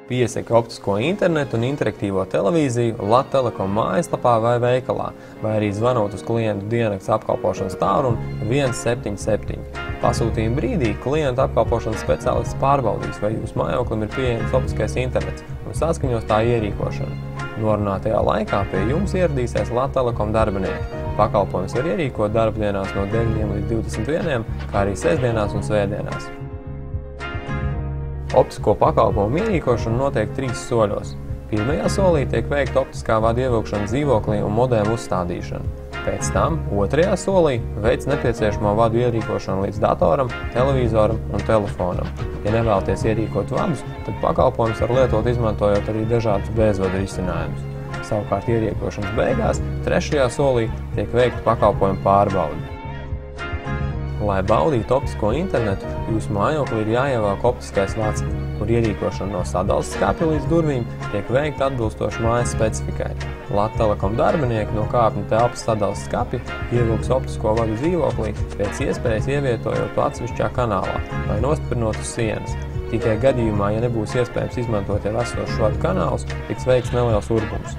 Piesaki optisko internetu un interaktīvo televīziju Lat Telekom mājaslapā vai veikalā, vai arī zvanot uz klientu diennakts apkalpošanas tālruni 177. Pasūtījuma brīdī klientu apkalpošanas speciālists pārbaudīs, vai jūsu mājoklim ir pieejams optiskais internets un saskaņos tā ierīkošanu. Norunātajā laikā pie jums ieradīsies Lat Telekom darbinieki. Pakalpojums var ierīkot darbdienās no 9 līdz 21, kā arī sestdienās un svētdienās. Optisko pakalpojumu ierīkošana notiek 3 soļos. Pirmajā solī tiek veikta optiskā vada ievilkšana dzīvoklī un modēmu uzstādīšana. Pēc tam, otrajā solī, veic nepieciešamo vadu ierīkošanu līdz datoram, televizoram un telefonam. Ja nevēlaties ierīkot vadus, tad pakalpojums var lietot izmantojot arī dažādus bezvadu risinājumus. Savukārt ierīkošanas beigās, trešajā solī, tiek veikta pakalpojuma pārbaude. Lai baudītu optisko internetu, jūsu mājoklī ir jāievelk optiskais vads, kur ierīkošana no sadales skapja līdz durvīm tiek veikta atbilstoši mājas specifikai. Lat Telekom darbinieki no kāpņu telpas sadales skapja ievilks optisko vadu dzīvoklī, pēc iespējas ievietojot to atsevišķā kanālā vai nostiprinot uz sienas. Tikai gadījumā, ja nebūs iespējams izmantot jau esošus vadu kanālus, tiks veikts neliels urbums.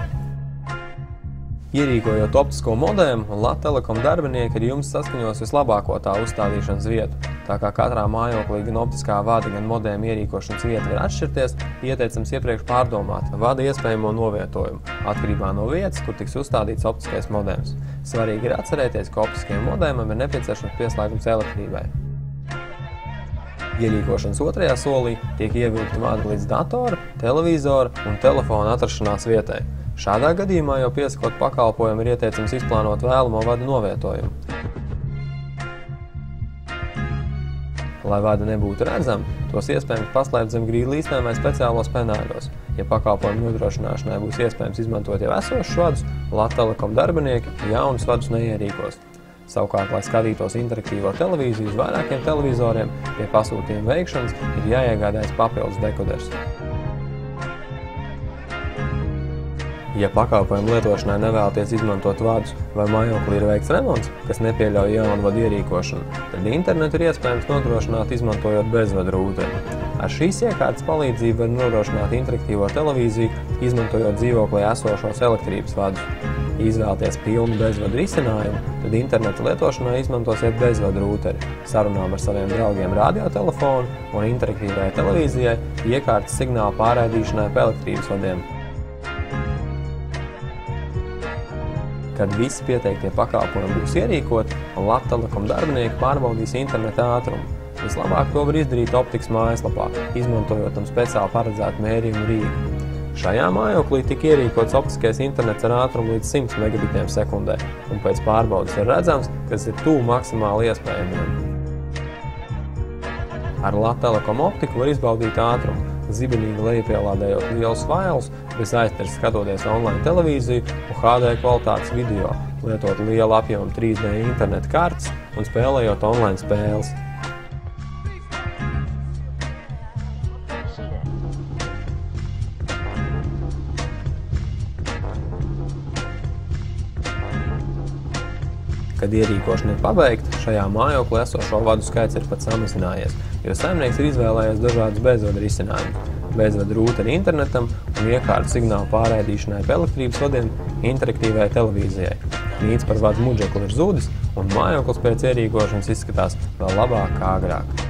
Ierīkojot optisko modēmu, Lat Telekom darbinieki ar jums saskaņos vislabāko tā uzstādīšanas vietu. Tā kā katrā mājoklī gan optiskā vada, gan modēma ierīkošanas vieta var atšķirties, ieteicams iepriekš pārdomāt vada iespējamo novietojumu, atkarībā no vietas, kur tiks uzstādīts optiskais modēms. Svarīgi ir atcerēties, ka optiskajam modēmam ir nepieciešams pieslēgums elektrībai. Ierīkošanas otrajā solī tiek ievilkta vada līdz datora, televizora un telefona atrašanās vietai. Šādā gadījumā jau piesakot pakalpojumu ir ieteicams izplānot vēlamo vadu novietojumu. Lai vada nebūtu redzama, tos iespējams paslēpt zem grīdlīstēm vai speciālos penāļos. Ja pakalpojumu nodrošināšanai būs iespējams izmantot jau esošus vadus, Lat Telekom darbinieki jaunus vadus neierīkos. Savukārt, lai skatītos interaktīvo televīziju uz vairākiem televizoriem, pie pasūtījuma veikšanas ir jāiegādājas papildus dekoders. Ja pakalpojumu lietošanai nevēlaties izmantot vadus vai mājoklī ir veikts remonts, kas nepieļauj jaunu vadu ierīkošanu, tad internetu ir iespējams nodrošināt izmantojot bezvadu rūteri. Ar šīs iekārtas palīdzību var nodrošināt interaktīvo televīziju, izmantojot dzīvoklī esošos elektrības vadus. Ja izvēlaties pilnu bezvadu risinājumu, tad interneta lietošanai izmantosiet bezvadu rūteri. Sarunām ar saviem draugiem radiotelefonu un interaktīvajai televīzijai iekārtas signālu pārraidīšanai pa elektrības vadiem. Kad visi pieteiktie pakalpojumi būs ierīkoti, Lat Telekom darbinieki pārbaudīs interneta ātrumu. Vislabāk to var izdarīt optikas mājaslapā, izmantojot tam speciāli paredzētu mērījumu rīku. Šajā mājoklī tika ierīkots optiskais internets ar ātrumu līdz 100 megabitiem sekundē, un pēc pārbaudes ir redzams, kas ir tuvu maksimāli iespējamiem. Ar Lat Telekom optiku var izbaudīt ātrumu, zibenīgi lejupielādējot lielus failus, bez aiztirs skatoties online televīziju un HD kvalitātes video, lietot lielu apjomu 3D interneta kartes un spēlējot online spēles. Kad ierīkošana ir pabeigta, šajā mājoklī esošo vadu skaits ir pat samazinājies, jo saimnieks ir izvēlējies dažādus bezvadu risinājumus. Bezvadu rūteri internetam un iekārtu signālu pārraidīšanai pa elektrības vadiem interaktīvai televīzijai. Mīts par vadu mudžekli ir zudis un mājoklis pēc ierīkošanas izskatās vēl labāk kā agrāk.